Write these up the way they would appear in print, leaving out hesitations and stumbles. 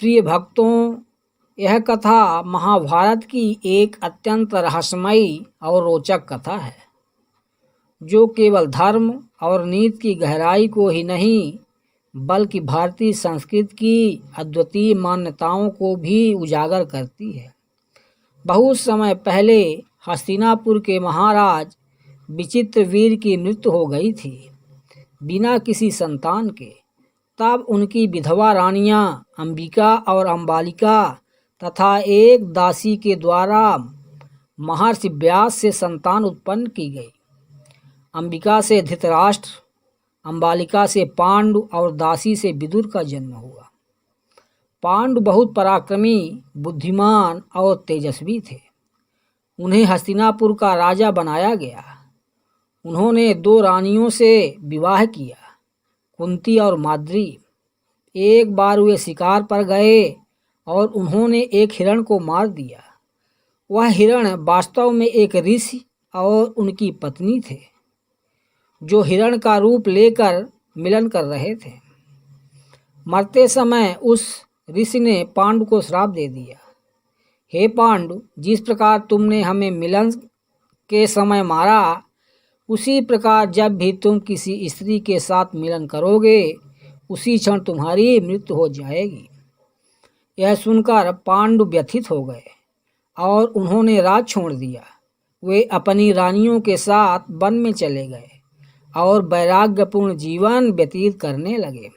प्रिय भक्तों, यह कथा महाभारत की एक अत्यंत रहस्यमयी और रोचक कथा है, जो केवल धर्म और नीति की गहराई को ही नहीं बल्कि भारतीय संस्कृति की अद्वितीय मान्यताओं को भी उजागर करती है। बहुत समय पहले हस्तिनापुर के महाराज विचित्रवीर की मृत्यु हो गई थी, बिना किसी संतान के। तब उनकी विधवा रानियां अंबिका और अंबालिका तथा एक दासी के द्वारा महर्षि व्यास से संतान उत्पन्न की गई। अंबिका से धृतराष्ट्र, अंबालिका से पांडु और दासी से विदुर का जन्म हुआ। पांडु बहुत पराक्रमी, बुद्धिमान और तेजस्वी थे। उन्हें हस्तिनापुर का राजा बनाया गया। उन्होंने 2 रानियों से विवाह किया, कुंती और माद्री। एक बार वे शिकार पर गए और उन्होंने एक हिरण को मार दिया। वह हिरण वास्तव में एक ऋषि और उनकी पत्नी थे, जो हिरण का रूप लेकर मिलन कर रहे थे। मरते समय उस ऋषि ने पांडु को श्राप दे दिया, हे पांडु, जिस प्रकार तुमने हमें मिलन के समय मारा, उसी प्रकार जब भी तुम किसी स्त्री के साथ मिलन करोगे, उसी क्षण तुम्हारी मृत्यु हो जाएगी। यह सुनकर पांडु व्यथित हो गए और उन्होंने राज छोड़ दिया। वे अपनी रानियों के साथ वन में चले गए और वैराग्यपूर्ण जीवन व्यतीत करने लगे।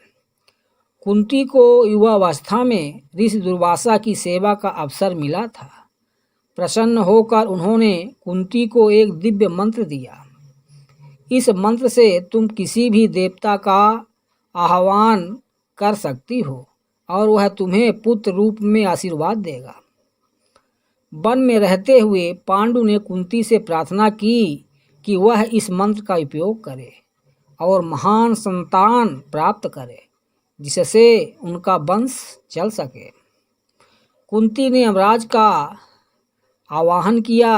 कुंती को युवावस्था में ऋषि दुर्वासा की सेवा का अवसर मिला था। प्रसन्न होकर उन्होंने कुंती को एक दिव्य मंत्र दिया। इस मंत्र से तुम किसी भी देवता का आह्वान कर सकती हो और वह तुम्हें पुत्र रूप में आशीर्वाद देगा। वन में रहते हुए पांडु ने कुंती से प्रार्थना की कि वह इस मंत्र का उपयोग करे और महान संतान प्राप्त करे, जिससे उनका वंश चल सके। कुंती ने यमराज का आवाहन किया।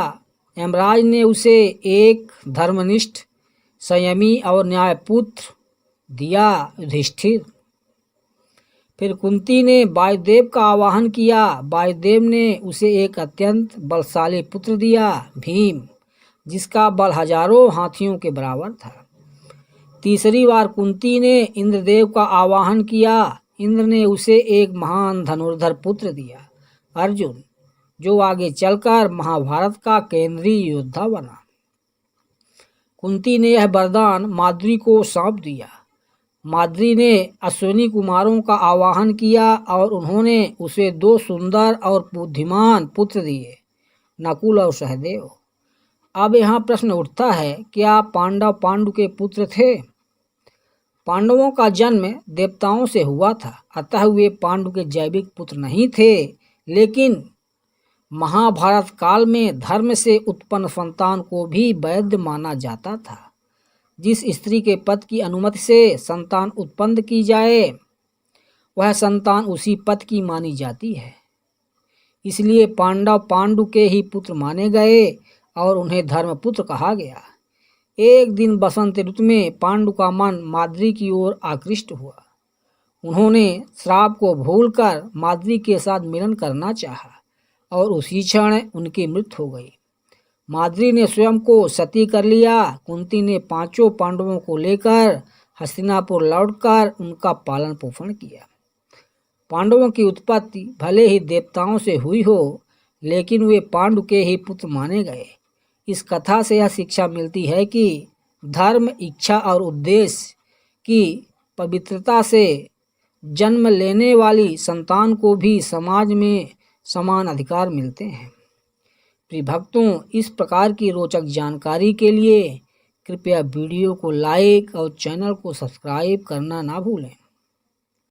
यमराज ने उसे एक धर्मनिष्ठ, संयमी और न्यायपुत्र दिया, युधिष्ठिर। फिर कुंती ने वायुदेव का आवाहन किया। वायुदेव ने उसे एक अत्यंत बलशाली पुत्र दिया, भीम, जिसका बल हजारों हाथियों के बराबर था। तीसरी बार कुंती ने इंद्रदेव का आवाहन किया। इंद्र ने उसे एक महान धनुर्धर पुत्र दिया, अर्जुन, जो आगे चलकर महाभारत का केंद्रीय योद्धा बना। कुंती ने यह वरदान माद्री को सौंप दिया। माद्री ने अश्विनी कुमारों का आवाहन किया और उन्होंने उसे 2 सुंदर और बुद्धिमान पुत्र दिए, नकुल और सहदेव। अब यहाँ प्रश्न उठता है, क्या पांडव पांडु के पुत्र थे? पांडवों का जन्म देवताओं से हुआ था, अतः वे पांडु के जैविक पुत्र नहीं थे। लेकिन महाभारत काल में धर्म से उत्पन्न संतान को भी वैध माना जाता था। जिस स्त्री के पति की अनुमति से संतान उत्पन्न की जाए, वह संतान उसी पति की मानी जाती है। इसलिए पांडव पांडु के ही पुत्र माने गए और उन्हें धर्मपुत्र कहा गया। एक दिन बसंत ऋतु में पांडु का मन माद्री की ओर आकृष्ट हुआ। उन्होंने श्राप को भूलकर माद्री के साथ मिलन करना चाहा और उसी क्षण उनकी मृत्यु हो गई। माद्री ने स्वयं को सती कर लिया। कुंती ने 5 पांडवों को लेकर हस्तिनापुर लौटकर उनका पालन पोषण किया। पांडवों की उत्पत्ति भले ही देवताओं से हुई हो, लेकिन वे पांडु के ही पुत्र माने गए। इस कथा से यह शिक्षा मिलती है कि धर्म, इच्छा और उद्देश्य की पवित्रता से जन्म लेने वाली संतान को भी समाज में समान अधिकार मिलते हैं। प्रिय भक्तों, इस प्रकार की रोचक जानकारी के लिए कृपया वीडियो को लाइक और चैनल को सब्सक्राइब करना ना भूलें।